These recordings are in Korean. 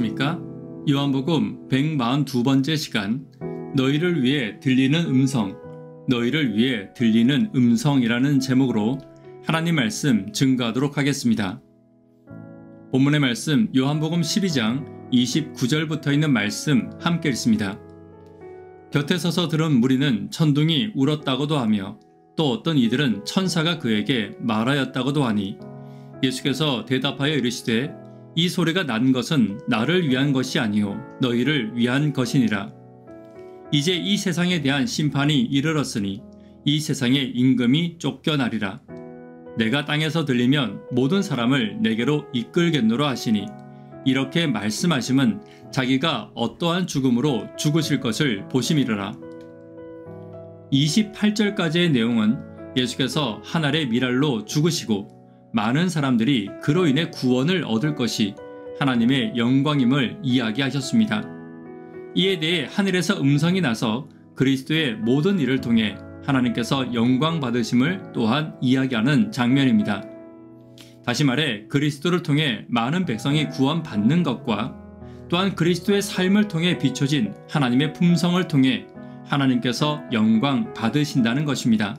안녕하십니까? 요한복음 142번째 시간, 너희를 위해 들리는 음성, 너희를 위해 들리는 음성이라는 제목으로 하나님 말씀 증거하도록 하겠습니다. 본문의 말씀 요한복음 12장 29절부터 있는 말씀 함께 읽습니다. 곁에 서서 들은 무리는 천둥이 울었다고도 하며 또 어떤 이들은 천사가 그에게 말하였다고도 하니 예수께서 대답하여 이르시되 이 소리가 난 것은 나를 위한 것이 아니요 너희를 위한 것이니라. 이제 이 세상에 대한 심판이 이르렀으니 이 세상의 임금이 쫓겨나리라. 내가 땅에서 들리면 모든 사람을 내게로 이끌겠노라 하시니 이렇게 말씀하심은 자기가 어떠한 죽음으로 죽으실 것을 보심이르라. 28절까지의 내용은 예수께서 한 알의 밀알로 죽으시고 많은 사람들이 그로 인해 구원을 얻을 것이 하나님의 영광임을 이야기하셨습니다. 이에 대해 하늘에서 음성이 나서 그리스도의 모든 일을 통해 하나님께서 영광 받으심을 또한 이야기하는 장면입니다. 다시 말해 그리스도를 통해 많은 백성이 구원받는 것과 또한 그리스도의 삶을 통해 비춰진 하나님의 품성을 통해 하나님께서 영광 받으신다는 것입니다.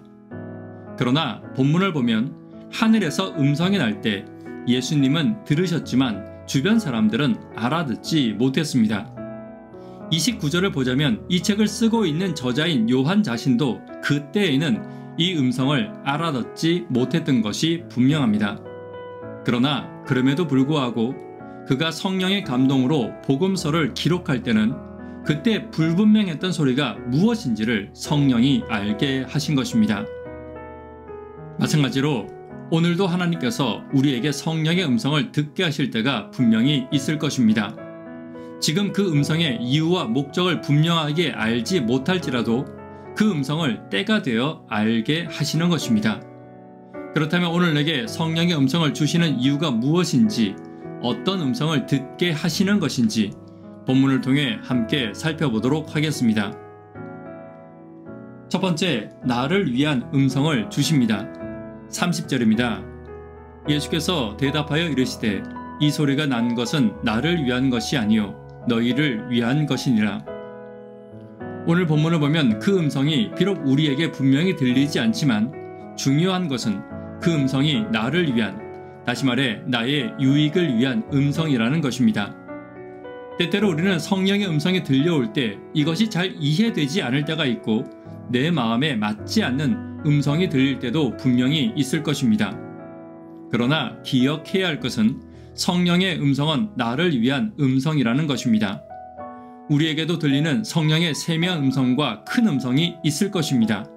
그러나 본문을 보면 하늘에서 음성이 날 때 예수님은 들으셨지만 주변 사람들은 알아듣지 못했습니다. 29절을 보자면 이 책을 쓰고 있는 저자인 요한 자신도 그때에는 이 음성을 알아듣지 못했던 것이 분명합니다. 그러나 그럼에도 불구하고 그가 성령의 감동으로 복음서를 기록할 때는 그때 불분명했던 소리가 무엇인지를 성령이 알게 하신 것입니다. 마찬가지로 오늘도 하나님께서 우리에게 성령의 음성을 듣게 하실 때가 분명히 있을 것입니다. 지금 그 음성의 이유와 목적을 분명하게 알지 못할지라도 그 음성을 때가 되어 알게 하시는 것입니다. 그렇다면 오늘 내게 성령의 음성을 주시는 이유가 무엇인지, 어떤 음성을 듣게 하시는 것인지 본문을 통해 함께 살펴보도록 하겠습니다. 첫 번째, 나를 위한 음성을 주십니다. 30절입니다. 예수께서 대답하여 이르시되 이 소리가 난 것은 나를 위한 것이 아니요 너희를 위한 것이니라. 오늘 본문을 보면 그 음성이 비록 우리에게 분명히 들리지 않지만 중요한 것은 그 음성이 나를 위한, 다시 말해 나의 유익을 위한 음성이라는 것입니다. 때때로 우리는 성령의 음성이 들려올 때 이것이 잘 이해되지 않을 때가 있고 내 마음에 맞지 않는 음성이 들릴 때도 분명히 있을 것입니다. 그러나 기억해야 할 것은 성령의 음성은 나를 위한 음성이라는 것입니다. 우리에게도 들리는 성령의 세미한 음성과 큰 음성이 있을 것입니다.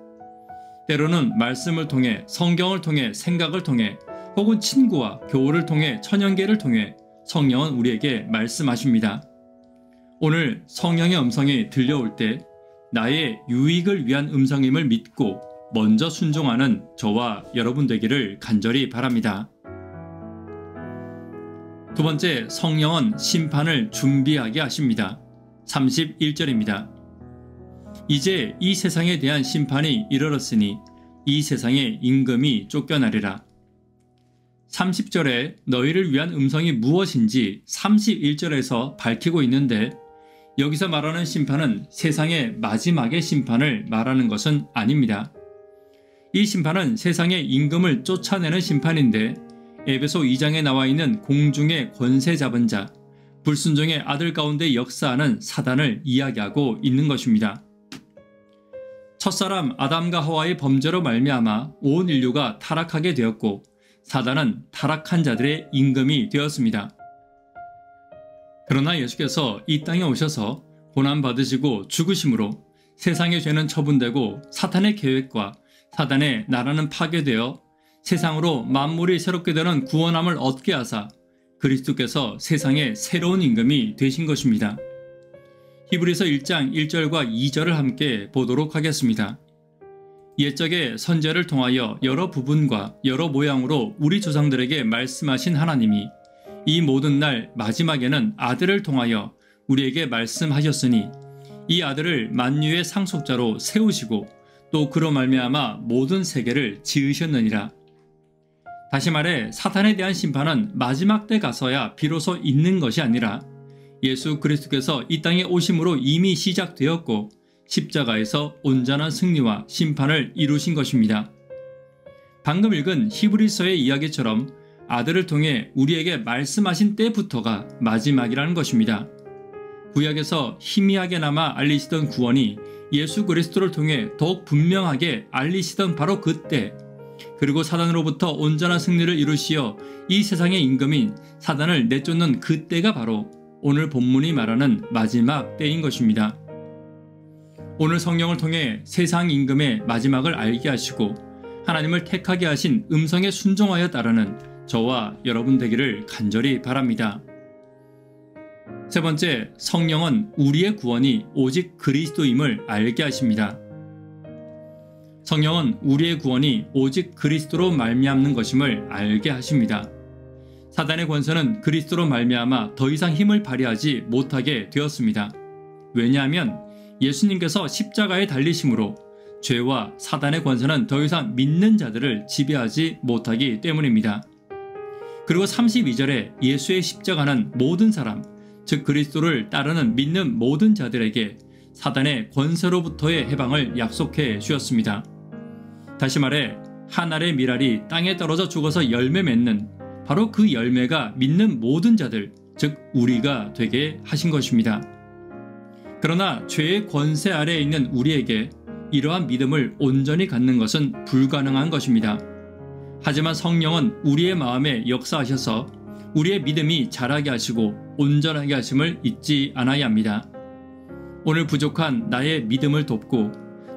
때로는 말씀을 통해, 성경을 통해, 생각을 통해, 혹은 친구와 교우를 통해, 천연계를 통해 성령은 우리에게 말씀하십니다. 오늘 성령의 음성이 들려올 때 나의 유익을 위한 음성임을 믿고 먼저 순종하는 저와 여러분 되기를 간절히 바랍니다. 두 번째, 성령은 심판을 준비하게 하십니다. 31절입니다. 이제 이 세상에 대한 심판이 이르렀으니 이 세상의 임금이 쫓겨나리라. 30절에 너희를 위한 음성이 무엇인지 31절에서 밝히고 있는데 여기서 말하는 심판은 세상의 마지막의 심판을 말하는 것은 아닙니다. 이 심판은 세상의 임금을 쫓아내는 심판인데 에베소 2장에 나와 있는 공중의 권세 잡은 자, 불순종의 아들 가운데 역사하는 사단을 이야기하고 있는 것입니다. 첫사람 아담과 하와의 범죄로 말미암아 온 인류가 타락하게 되었고 사단은 타락한 자들의 임금이 되었습니다. 그러나 예수께서 이 땅에 오셔서 고난받으시고 죽으심으로 세상의 죄는 처분되고 사탄의 계획과 사단의 나라는 파괴되어 세상으로 만물이 새롭게 되는 구원함을 얻게 하사 그리스도께서 세상의 새로운 임금이 되신 것입니다. 히브리서 1장 1절과 2절을 함께 보도록 하겠습니다. 옛적에 선지자를 통하여 여러 부분과 여러 모양으로 우리 조상들에게 말씀하신 하나님이 이 모든 날 마지막에는 아들을 통하여 우리에게 말씀하셨으니 이 아들을 만유의 상속자로 세우시고 또 그로 말미암아 모든 세계를 지으셨느니라. 다시 말해 사탄에 대한 심판은 마지막 때 가서야 비로소 있는 것이 아니라 예수 그리스도께서 이 땅에 오심으로 이미 시작되었고 십자가에서 온전한 승리와 심판을 이루신 것입니다. 방금 읽은 히브리서의 이야기처럼 아들을 통해 우리에게 말씀하신 때부터가 마지막이라는 것입니다. 구약에서 희미하게나마 알리시던 구원이 예수 그리스도를 통해 더욱 분명하게 알리시던 바로 그때, 그리고 사단으로부터 온전한 승리를 이루시어 이 세상의 임금인 사단을 내쫓는 그때가 바로 오늘 본문이 말하는 마지막 때인 것입니다. 오늘 성령을 통해 세상 임금의 마지막을 알게 하시고 하나님을 택하게 하신 음성에 순종하여 따르는 저와 여러분 되기를 간절히 바랍니다. 세 번째, 성령은 우리의 구원이 오직 그리스도임을 알게 하십니다. 성령은 우리의 구원이 오직 그리스도로 말미암는 것임을 알게 하십니다. 사단의 권세는 그리스도로 말미암아 더 이상 힘을 발휘하지 못하게 되었습니다. 왜냐하면 예수님께서 십자가에 달리심으로 죄와 사단의 권세는 더 이상 믿는 자들을 지배하지 못하기 때문입니다. 그리고 32절에 예수의 십자가는 모든 사람, 즉 그리스도를 따르는 믿는 모든 자들에게 사단의 권세로부터의 해방을 약속해 주었습니다. 다시 말해 한 알의 밀알이 땅에 떨어져 죽어서 열매 맺는 바로 그 열매가 믿는 모든 자들, 즉 우리가 되게 하신 것입니다. 그러나 죄의 권세 아래에 있는 우리에게 이러한 믿음을 온전히 갖는 것은 불가능한 것입니다. 하지만 성령은 우리의 마음에 역사하셔서 우리의 믿음이 자라게 하시고 온전하게 하심을 잊지 않아야 합니다. 오늘 부족한 나의 믿음을 돕고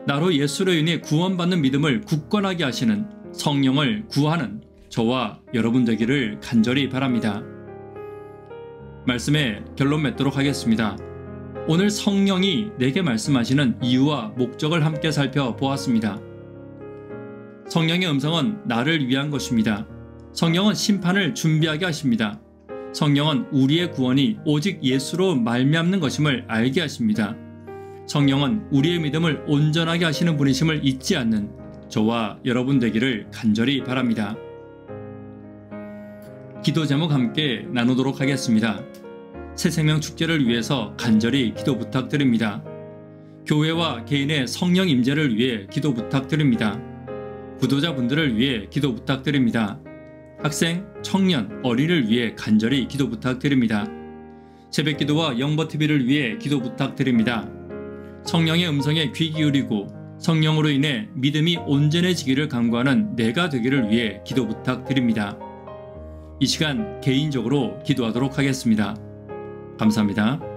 나로 예수로 인해 구원받는 믿음을 굳건하게 하시는 성령을 구하는 저와 여러분 되기를 간절히 바랍니다. 말씀에 결론 맺도록 하겠습니다. 오늘 성령이 내게 말씀하시는 이유와 목적을 함께 살펴보았습니다. 성령의 음성은 나를 위한 것입니다. 성령은 심판을 준비하게 하십니다. 성령은 우리의 구원이 오직 예수로 말미암는 것임을 알게 하십니다. 성령은 우리의 믿음을 온전하게 하시는 분이심을 잊지 않는 저와 여러분 되기를 간절히 바랍니다. 기도 제목 함께 나누도록 하겠습니다. 새생명 축제를 위해서 간절히 기도 부탁드립니다. 교회와 개인의 성령 임재를 위해 기도 부탁드립니다. 구도자분들을 위해 기도 부탁드립니다. 학생, 청년, 어린이를 위해 간절히 기도 부탁드립니다. 새벽기도와 영버TV를 위해 기도 부탁드립니다. 성령의 음성에 귀 기울이고 성령으로 인해 믿음이 온전해지기를 간구하는 내가 되기를 위해 기도 부탁드립니다. 이 시간 개인적으로 기도하도록 하겠습니다. 감사합니다.